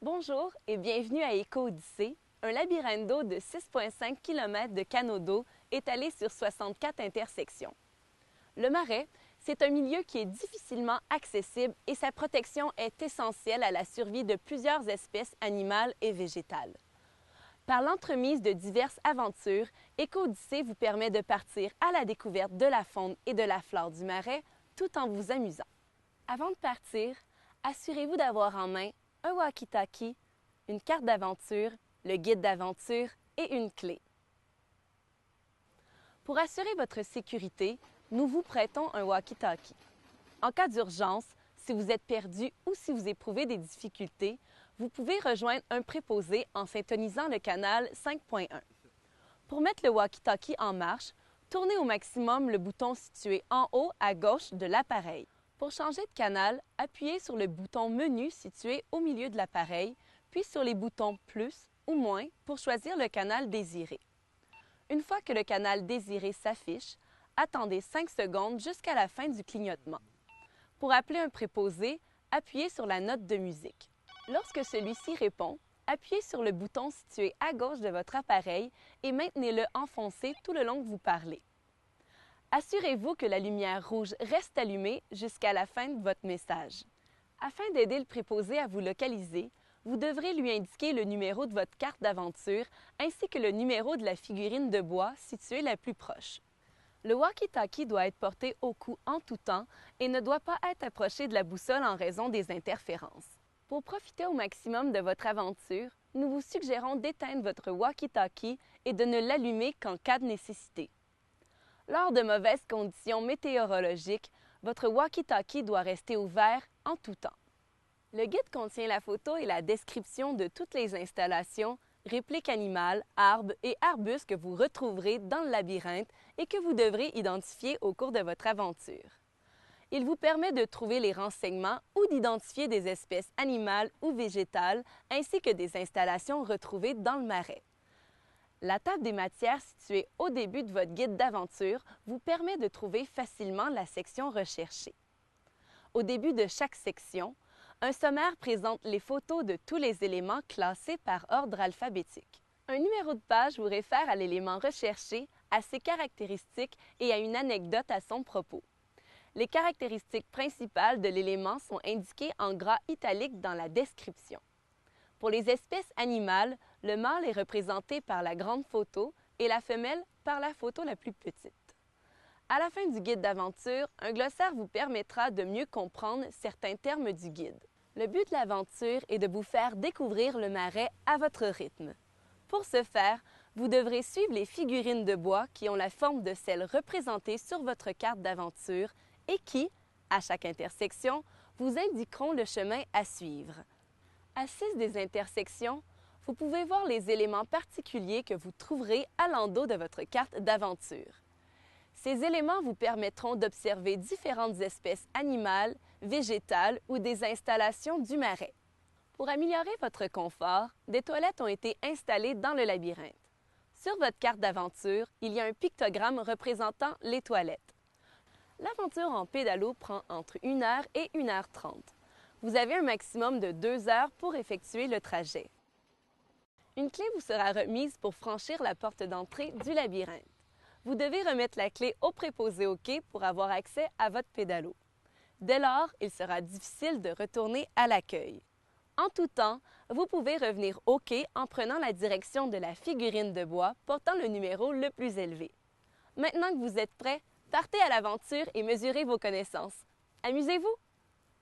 Bonjour et bienvenue à Éco-Odyssée, un labyrinthe d'eau de 6,5 km de canaux d'eau étalés sur 64 intersections. Le marais, c'est un milieu qui est difficilement accessible et sa protection est essentielle à la survie de plusieurs espèces animales et végétales. Par l'entremise de diverses aventures, Éco-Odyssée vous permet de partir à la découverte de la faune et de la flore du marais tout en vous amusant. Avant de partir, assurez-vous d'avoir en main un walkie-talkie, une carte d'aventure, le guide d'aventure et une clé. Pour assurer votre sécurité, nous vous prêtons un walkie-talkie. En cas d'urgence, si vous êtes perdu ou si vous éprouvez des difficultés, vous pouvez rejoindre un préposé en syntonisant le canal 5.1. Pour mettre le walkie-talkie en marche, tournez au maximum le bouton situé en haut à gauche de l'appareil. Pour changer de canal, appuyez sur le bouton Menu situé au milieu de l'appareil, puis sur les boutons Plus ou Moins pour choisir le canal désiré. Une fois que le canal désiré s'affiche, attendez 5 secondes jusqu'à la fin du clignotement. Pour appeler un préposé, appuyez sur la note de musique. Lorsque celui-ci répond, appuyez sur le bouton situé à gauche de votre appareil et maintenez-le enfoncé tout le long que vous parlez. Assurez-vous que la lumière rouge reste allumée jusqu'à la fin de votre message. Afin d'aider le préposé à vous localiser, vous devrez lui indiquer le numéro de votre carte d'aventure ainsi que le numéro de la figurine de bois située la plus proche. Le walkie-talkie doit être porté au cou en tout temps et ne doit pas être approché de la boussole en raison des interférences. Pour profiter au maximum de votre aventure, nous vous suggérons d'éteindre votre walkie-talkie et de ne l'allumer qu'en cas de nécessité. Lors de mauvaises conditions météorologiques, votre walkie-talkie doit rester ouvert en tout temps. Le guide contient la photo et la description de toutes les installations, répliques animales, arbres et arbustes que vous retrouverez dans le labyrinthe et que vous devrez identifier au cours de votre aventure. Il vous permet de trouver les renseignements ou d'identifier des espèces animales ou végétales ainsi que des installations retrouvées dans le marais. La table des matières située au début de votre guide d'aventure vous permet de trouver facilement la section recherchée. Au début de chaque section, un sommaire présente les photos de tous les éléments classés par ordre alphabétique. Un numéro de page vous réfère à l'élément recherché, à ses caractéristiques et à une anecdote à son propos. Les caractéristiques principales de l'élément sont indiquées en gras italique dans la description. Pour les espèces animales, le mâle est représenté par la grande photo et la femelle par la photo la plus petite. À la fin du guide d'aventure, un glossaire vous permettra de mieux comprendre certains termes du guide. Le but de l'aventure est de vous faire découvrir le marais à votre rythme. Pour ce faire, vous devrez suivre les figurines de bois qui ont la forme de celles représentées sur votre carte d'aventure et qui, à chaque intersection, vous indiqueront le chemin à suivre. À 6 des intersections, vous pouvez voir les éléments particuliers que vous trouverez à l'endos de votre carte d'aventure. Ces éléments vous permettront d'observer différentes espèces animales, végétales ou des installations du marais. Pour améliorer votre confort, des toilettes ont été installées dans le labyrinthe. Sur votre carte d'aventure, il y a un pictogramme représentant les toilettes. L'aventure en pédalo prend entre 1 heure et 1h30. Vous avez un maximum de 2 heures pour effectuer le trajet. Une clé vous sera remise pour franchir la porte d'entrée du labyrinthe. Vous devez remettre la clé au préposé au quai pour avoir accès à votre pédalo. Dès lors, il sera difficile de retourner à l'accueil. En tout temps, vous pouvez revenir au quai en prenant la direction de la figurine de bois portant le numéro le plus élevé. Maintenant que vous êtes prêts, partez à l'aventure et mesurez vos connaissances. Amusez-vous!